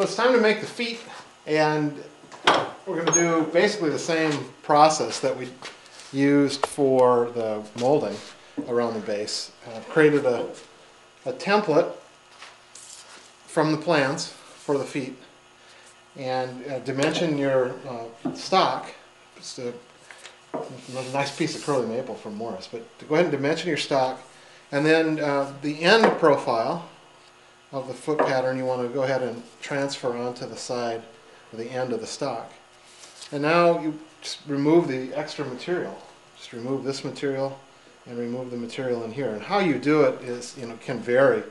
it's time to make the feet, and we're going to do basically the same process that we used for the molding around the base. I've created a template from the plans for the feet, and dimension your stock. Just another nice piece of curly maple from Morris, but go ahead and dimension your stock, and then the end profile of the foot pattern you want to go ahead and transfer onto the side or the end of the stock. And now you just remove the extra material. Just remove this material and remove the material in here. And how you do it is, can vary.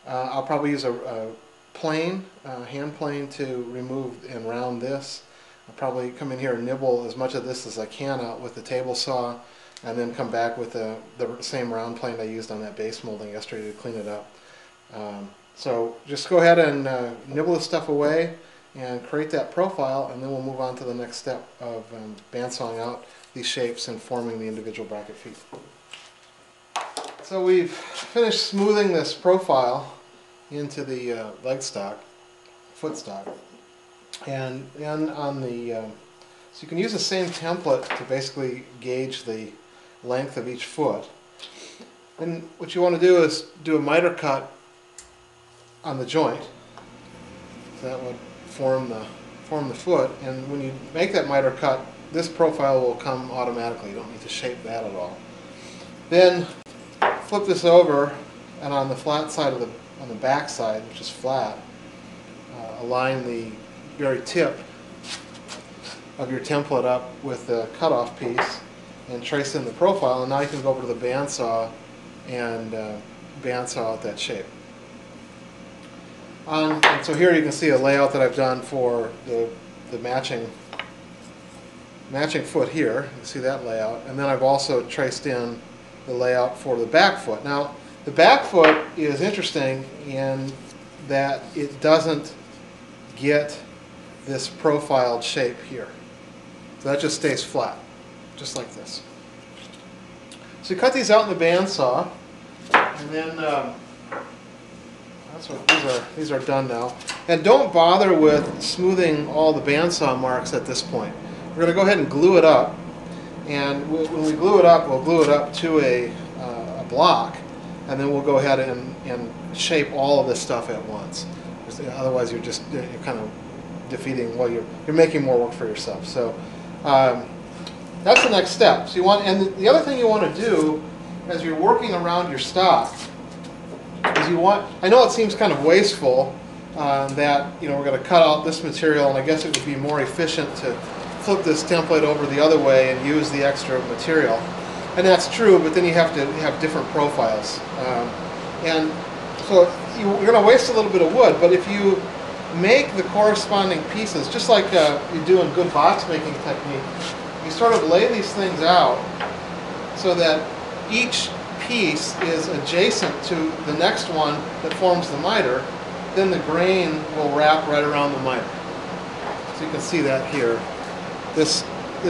I'll probably use a plane, hand plane, to remove and round this. I'll probably come in here and nibble as much of this as I can out with the table saw, and then come back with the same round plane I used on that base molding yesterday to clean it up. So just go ahead and nibble this stuff away and create that profile, and then we'll move on to the next step of bandsawing out these shapes and forming the individual bracket feet. So we've finished smoothing this profile into the leg stock, foot stock, and then on the so you can use the same template to basically gauge the length of each foot. And what you want to do is do a miter cut on the joint. So that would form the foot, and when you make that miter cut, this profile will come automatically. You don't need to shape that at all. Then flip this over, and on the flat side of on the back side, which is flat, align the very tip of your template up with the cutoff piece and trace in the profile, and now you can go over to the bandsaw and bandsaw out that shape. And so here you can see a layout that I've done for the matching foot here. You can see that layout, and then I've also traced in the layout for the back foot. Now the back foot is interesting in that it doesn't get this profiled shape here. So that just stays flat, just like this. So you cut these out in the bandsaw, and then that's what these are done now. And don't bother with smoothing all the bandsaw marks at this point. We're going to go ahead and glue it up, and when we glue it up, we'll glue it up to a block, and then we'll go ahead and shape all of this stuff at once. Otherwise, you're kind of defeating. Well, you're making more work for yourself. So that's the next step. So and the other thing you want to do as you're working around your stock is I know it seems kind of wasteful that we're going to cut out this material, and I guess it would be more efficient to flip this template over the other way and use the extra material. And that's true, but then you have to have different profiles. And so you're going to waste a little bit of wood, but if you make the corresponding pieces, just like you do in good box making technique, you sort of lay these things out so that each piece is adjacent to the next one that forms the miter. Then the grain will wrap right around the miter. So you can see that here. This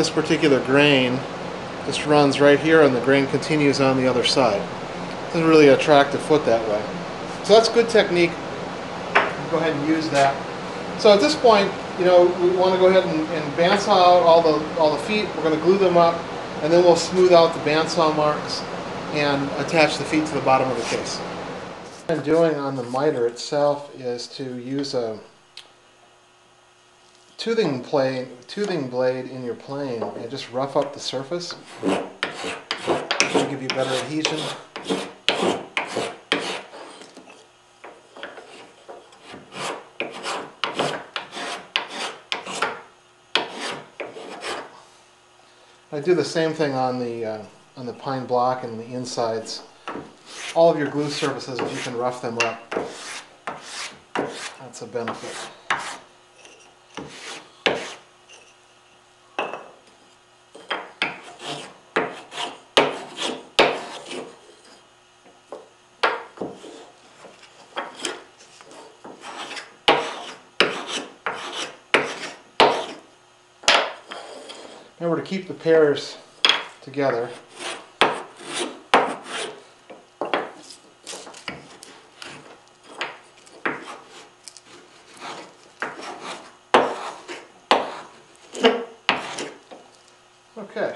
particular grain just runs right here, and the grain continues on the other side. It's a really attractive foot that way. So that's good technique. Go ahead and use that. So at this point, we want to go ahead and bandsaw out all the feet. We're going to glue them up, and then we'll smooth out the bandsaw marks and attach the feet to the bottom of the case. What I'm doing on the miter itself is to use a toothing blade in your plane and just rough up the surface to give you better adhesion. I do the same thing on the pine block and the insides. All of your glue surfaces, if you can rough them up, that's a benefit. Remember to keep the pairs together. Okay.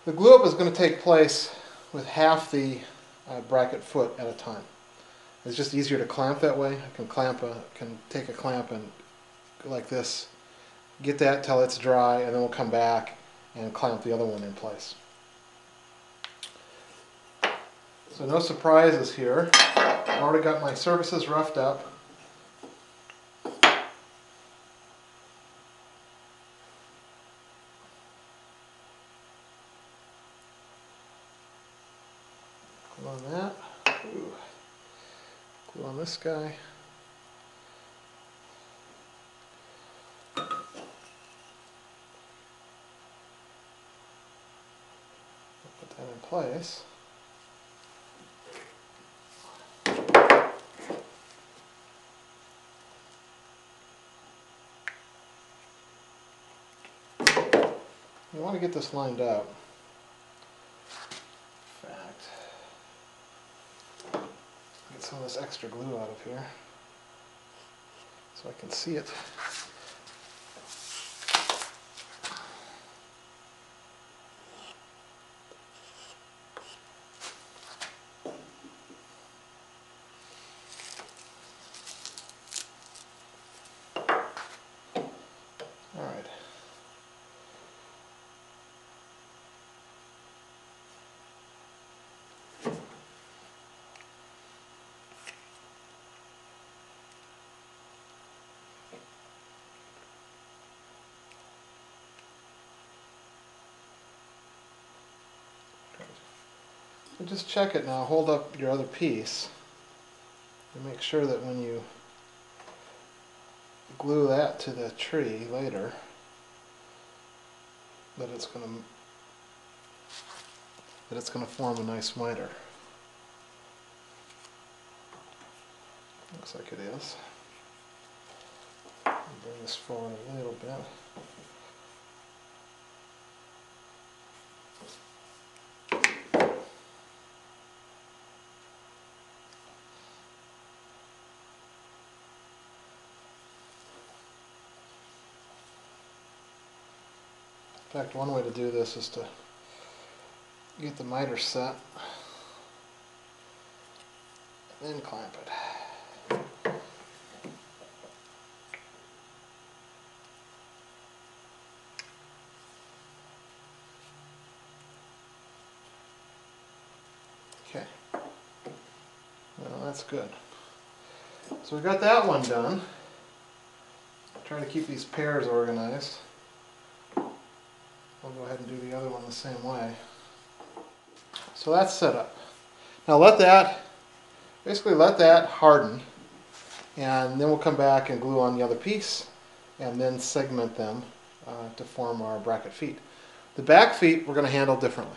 The glue up is going to take place with half the bracket foot at a time. It's just easier to clamp that way. I can take a clamp and go like this, get that till it's dry, and then we'll come back and clamp the other one in place. So no surprises here. I've already got my surfaces roughed up. Glue on that. Ooh. Glue on this guy. Put that in place. You want to get this lined up. In fact, get some of this extra glue out of here so I can see it. All right. So just check it now. Hold up your other piece and make sure that when you glue that to the tree later, that it's going to form a nice miter. Looks like it is. I'll bring this forward a little bit. In fact, one way to do this is to get the miter set and then clamp it. Okay, well, that's good. So we got that one done. Trying to keep these pairs organized. I'll go ahead and do the other one the same way. So that's set up. Now basically let that harden, and then we'll come back and glue on the other piece and then segment them to form our bracket feet. The back feet we're going to handle differently.